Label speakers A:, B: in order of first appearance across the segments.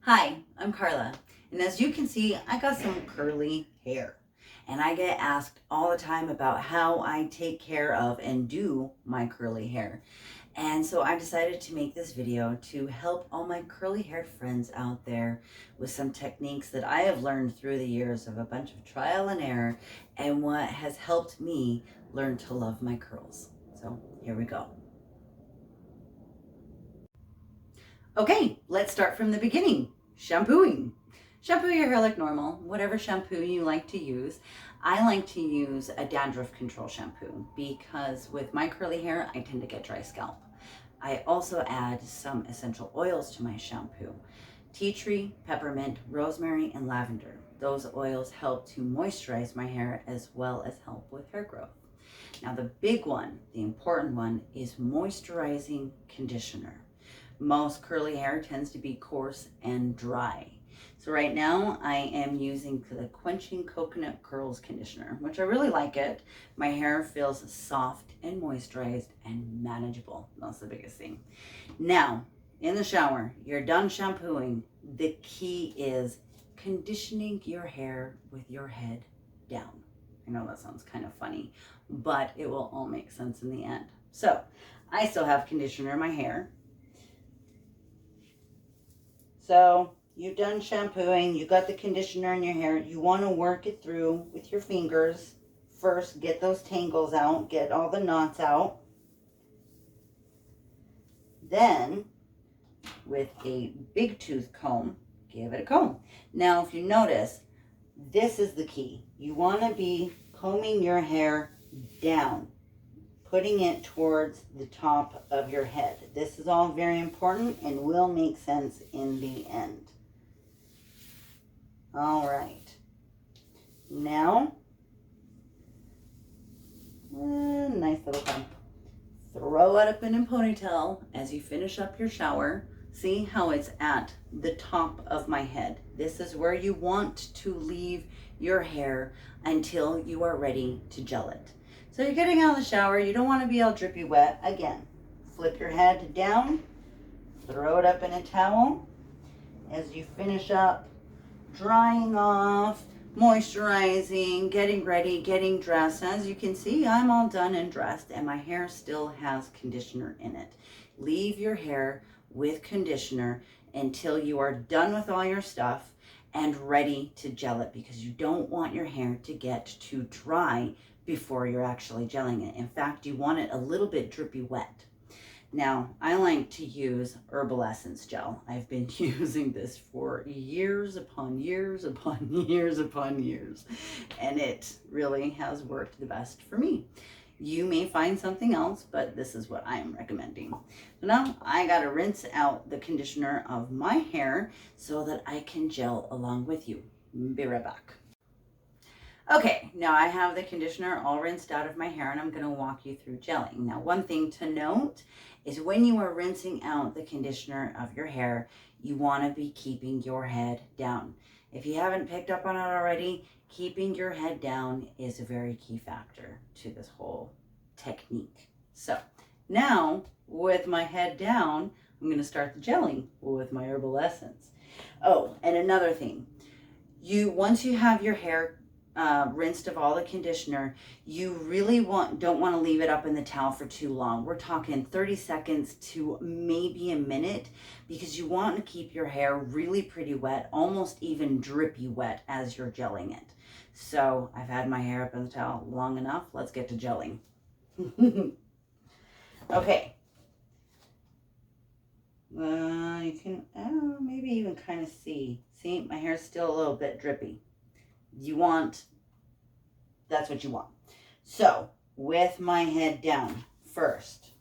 A: Hi, I'm Karla, and as you can see, I got some curly hair. And I get asked all the time about how I take care of and do my curly hair. And so I decided to make this video to help all my curly haired friends out there with some techniques that I have learned through the years of a bunch of trial and error and what has helped me learn to love my curls. So here we go. Okay, let's start from the beginning. Shampooing. Shampoo your hair like normal, whatever shampoo you like to use. I like to use a dandruff control shampoo because with my curly hair, I tend to get dry scalp. I also add some essential oils to my shampoo. Tea tree, peppermint, rosemary, and lavender. Those oils help to moisturize my hair as well as help with hair growth. Now the big one, the important one, is moisturizing conditioner. Most curly hair tends to be coarse and dry. So right now I am using the Quenching Coconut Curls Conditioner, which I really like it. My hair feels soft and moisturized and manageable. That's the biggest thing. Now, in the shower, you're done shampooing. The key is conditioning your hair with your head down. I know that sounds kind of funny, but it will all make sense in the end. So I still have conditioner in my hair. So you've done shampooing, you got the conditioner in your hair. You want to work it through with your fingers. First, get those tangles out, get all the knots out. Then, with a big tooth comb, give it a comb. Now, if you notice, this is the key. You want to be combing your hair down, putting it towards the top of your head. This is all very important and will make sense in the end. All right. Now, nice little comb. Throw it up in a ponytail as you finish up your shower. See how it's at the top of my head. This is where you want to leave your hair until you are ready to gel it. So you're getting out of the shower, you don't want to be all drippy wet. Again, flip your head down, throw it up in a towel. As you finish up drying off, moisturizing, getting ready, getting dressed. As you can see, I'm all done and dressed and my hair still has conditioner in it. Leave your hair with conditioner until you are done with all your stuff and ready to gel it, because you don't want your hair to get too dry before you're actually gelling it. In fact, you want it a little bit drippy wet. Now, I like to use Herbal Essence Gel. I've been using this for years upon years upon years upon years, and it really has worked the best for me. You may find something else, but this is what I am recommending. So now I gotta rinse out the conditioner of my hair so that I can gel along with you. Be right back. Okay, now I have the conditioner all rinsed out of my hair and I'm going to walk you through gelling. Now, one thing to note is when you are rinsing out the conditioner of your hair, you want to be keeping your head down. If you haven't picked up on it already, keeping your head down is a very key factor to this whole technique. So now with my head down, I'm going to start the gelling with my herbal essence. Oh, and another thing, once you have your hair rinsed of all the conditioner, you really don't want to leave it up in the towel for too long. We're talking 30 seconds to maybe a minute, because you want to keep your hair really pretty wet, almost even drippy wet as you're gelling it. So I've had my hair up in the towel long enough. Let's get to gelling. Okay. You can maybe even kind of see my hair's still a little bit drippy. That's what you want. So with my head down first,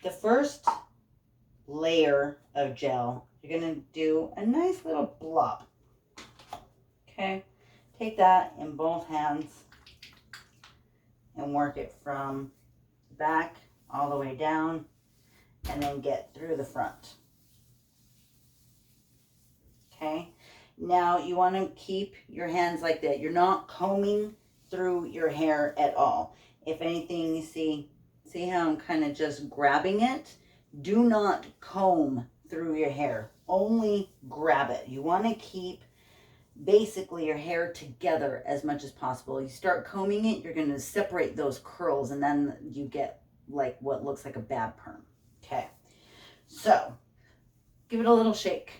A: the first layer of gel, you're going to do a nice little blob. Okay. Take that in both hands and work it from the back all the way down and then get through the front. Okay. Now you want to keep your hands like that. You're not combing through your hair at all. If anything, you see how I'm kind of just grabbing it? Do not comb through your hair. only grab it. You want to keep basically your hair together as much as possible. You start combing it, you're going to separate those curls, and then you get like what looks like a bad perm. Okay, so give it a little shake.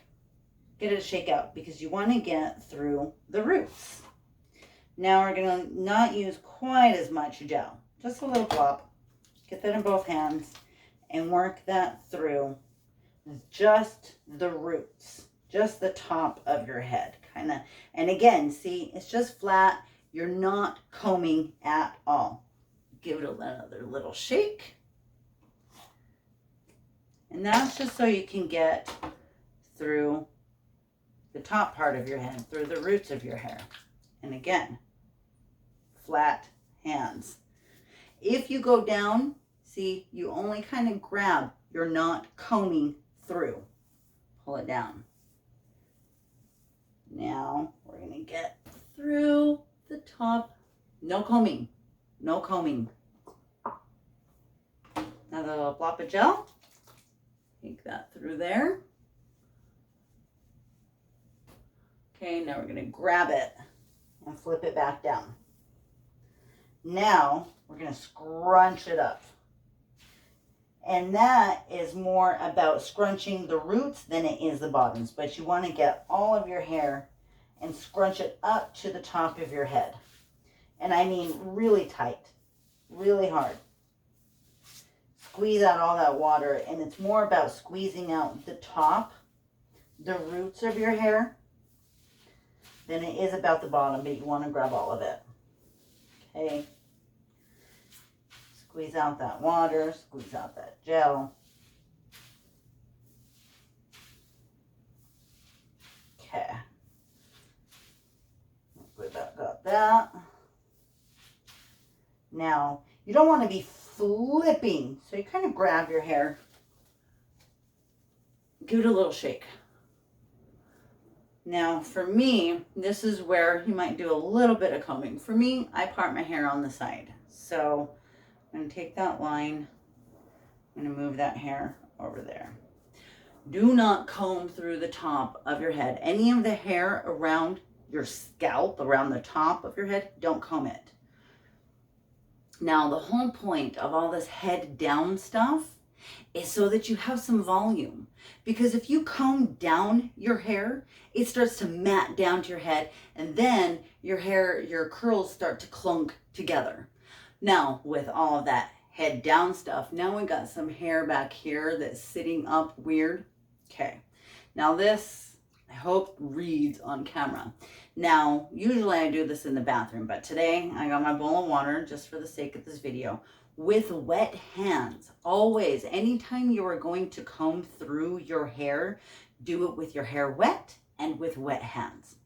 A: Get it to shake out because you want to get through the roots. Now we're going to not use quite as much gel, just a little glop. Get that in both hands and work that through just the roots, just the top of your head, kind of. And again, see, it's just flat. You're not combing at all. Give it another little shake. And that's just so you can get through the top part of your head, through the roots of your hair. And again, flat hands. If you go down, see, you only kind of grab. You're not combing through. Pull it down. Now we're going to get through the top. No combing. No combing. Another little blop of gel. Take that through there. Okay, now we're going to grab it and flip it back down. Now we're going to scrunch it up. And that is more about scrunching the roots than it is the bottoms. But you want to get all of your hair and scrunch it up to the top of your head. And I mean really tight, really hard. Squeeze out all that water. And it's more about squeezing out the top, the roots of your hair, than it is about the bottom. But you want to grab all of it. Okay. Squeeze out that water, squeeze out that gel. Okay. Got that. Now, you don't want to be flipping, so you kind of grab your hair, give it a little shake. Now, for me, this is where you might do a little bit of combing. For me, I part my hair on the side. So I'm going to take that line, I'm going to move that hair over there. Do not comb through the top of your head. Any of the hair around your scalp, around the top of your head, don't comb it. Now, the whole point of all this head down stuff is so that you have some volume. Because if you comb down your hair, it starts to mat down to your head, and then your hair, your curls start to clunk together. Now, with all of that head down stuff, now we got some hair back here that's sitting up weird. Okay, now this, I hope, reads on camera. Now, usually I do this in the bathroom, but today I got my bowl of water just for the sake of this video. With wet hands, always, anytime you are going to comb through your hair, do it with your hair wet and with wet hands.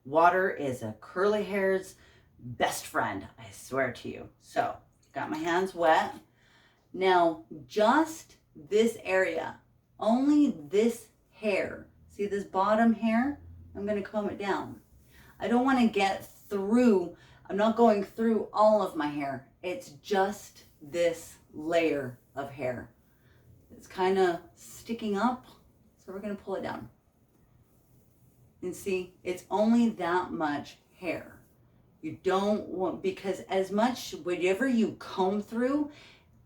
A: Water is a curly hair's best friend, I swear to you. So, got my hands wet. Now, just this area, only this hair, see this bottom hair? I'm going to comb it down. I don't want to get through, I'm not going through all of my hair. It's just this layer of hair. It's kind of sticking up, so we're going to pull it down. And see, it's only that much hair. You don't want, because as much, whatever you comb through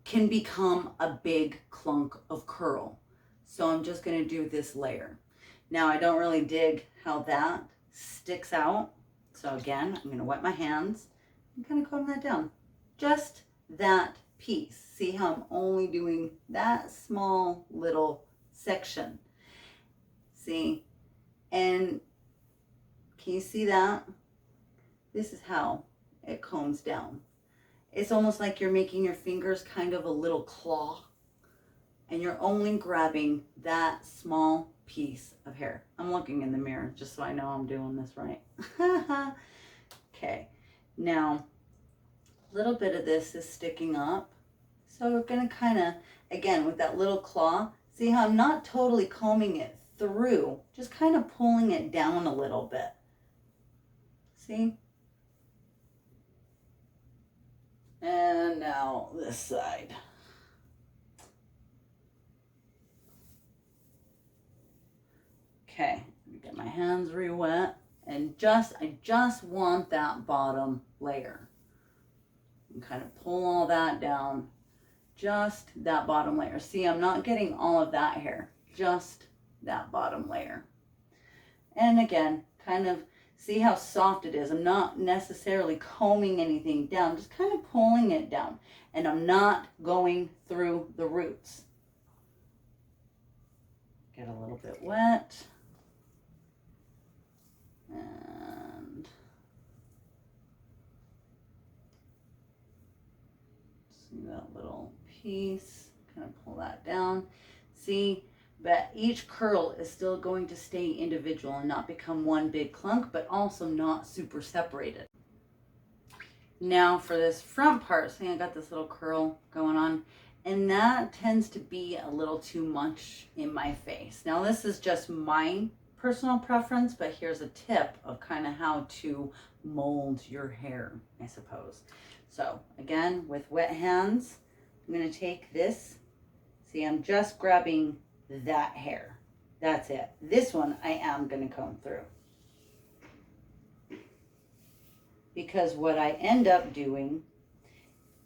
A: can become a big clunk of curl. So I'm just going to do this layer. Now, I don't really dig how that sticks out. So again, I'm going to wet my hands and kind of comb that down. Just that piece. See how I'm only doing that small little section. See? And can you see that? This is how it combs down. It's almost like you're making your fingers kind of a little claw, and you're only grabbing that small piece of hair. I'm looking in the mirror just so I know I'm doing this right. Okay, now a little bit of this is sticking up. So we're gonna kind of, again, with that little claw, see how I'm not totally combing it through, just kind of pulling it down a little bit. See? And now this side. Okay, get my hands re-wet, and I just want that bottom layer. And kind of pull all that down, just that bottom layer. See, I'm not getting all of that hair, just that bottom layer. And again, kind of see how soft it is. I'm not necessarily combing anything down, just kind of pulling it down. And I'm not going through the roots. Get a little bit wet. And see that little piece, kind of pull that down. See, but each curl is still going to stay individual and not become one big clunk, but also not super separated. Now for this front part, see, I got this little curl going on, and that tends to be a little too much in my face. Now this is just my personal preference, but here's a tip of kind of how to mold your hair, I suppose. So again, with wet hands, I'm going to take this. See, I'm just grabbing that hair. That's it. This one I am going to comb through. Because what I end up doing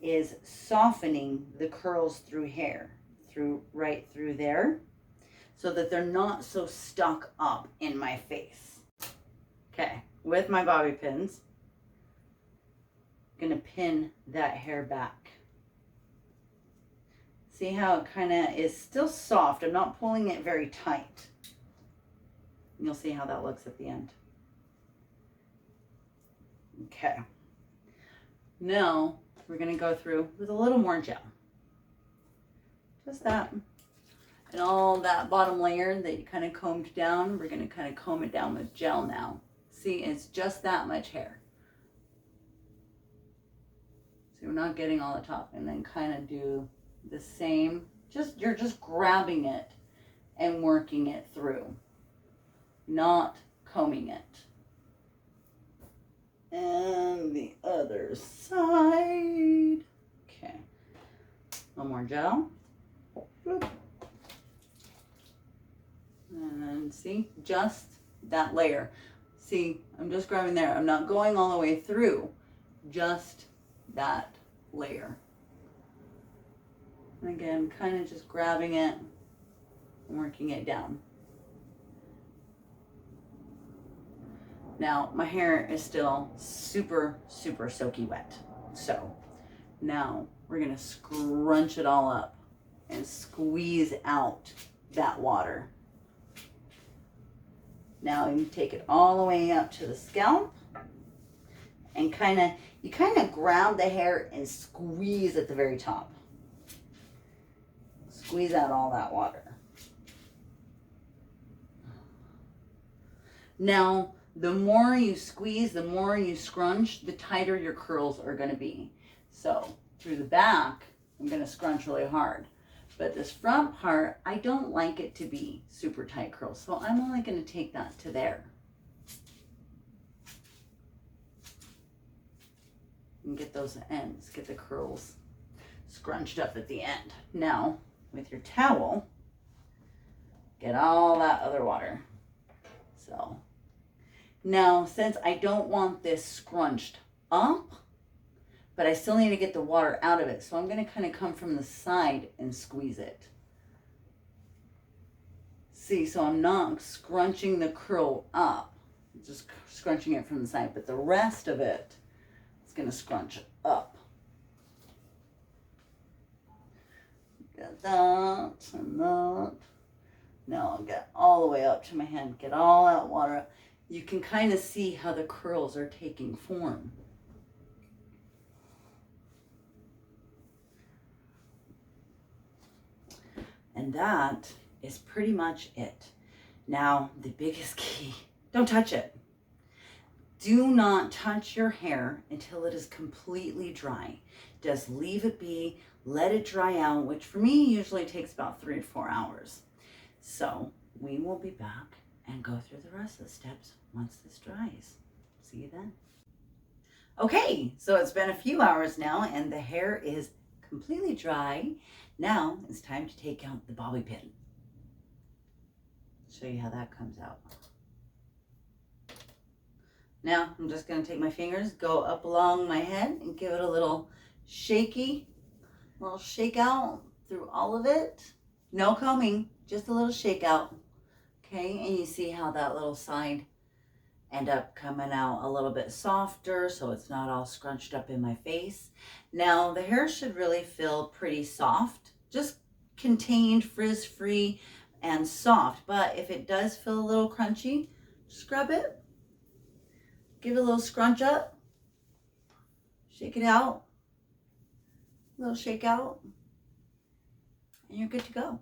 A: is softening the curls through hair, right through there, so that they're not so stuck up in my face. Okay, with my bobby pins, I'm gonna pin that hair back. See how it kind of is still soft. I'm not pulling it very tight. You'll see how that looks at the end. Okay. Now we're gonna go through with a little more gel. Just that. And all that bottom layer that you kind of combed down, we're going to kind of comb it down with gel now. See, it's just that much hair. So we're not getting all the top. And then kind of do the same. You're just grabbing it and working it through, not combing it. And the other side. Okay. One more gel. And then see, just that layer. See, I'm just grabbing there. I'm not going all the way through, just that layer. And again, kind of just grabbing it and working it down. Now, my hair is still super, super soaky wet. So now we're gonna scrunch it all up and squeeze out that water. Now you take it all the way up to the scalp and you kind of grab the hair and squeeze at the very top. Squeeze out all that water. Now, the more you squeeze, the more you scrunch, the tighter your curls are going to be. So through the back, I'm going to scrunch really hard. But this front part, I don't like it to be super tight curls. So I'm only going to take that to there. And get those ends, get the curls scrunched up at the end. Now, with your towel, get all that other water. So, now since I don't want this scrunched up, but I still need to get the water out of it. So I'm going to kind of come from the side and squeeze it. See, so I'm not scrunching the curl up, just scrunching it from the side, but the rest of it is going to scrunch up. Get that and that. Now I'll get all the way up to my hand, get all that water up. You can kind of see how the curls are taking form. And that is pretty much it. Now, the biggest key, don't touch it. Do not touch your hair until it is completely dry. Just leave it be, let it dry out, which for me usually takes about 3 to 4 hours. So we will be back and go through the rest of the steps once this dries. See you then. Okay, so it's been a few hours now and the hair is completely dry. Now it's time to take out the bobby pin. Show you how that comes out. Now I'm just going to take my fingers, go up along my head and give it a little shake out through all of it. No combing, just a little shake out. Okay, and you see how that little side end up coming out a little bit softer so it's not all scrunched up in my face. Now the hair should really feel pretty soft, just contained, frizz-free and soft. But if it does feel a little crunchy, scrub it, give it a little scrunch up, shake it out, a little shake out, and you're good to go.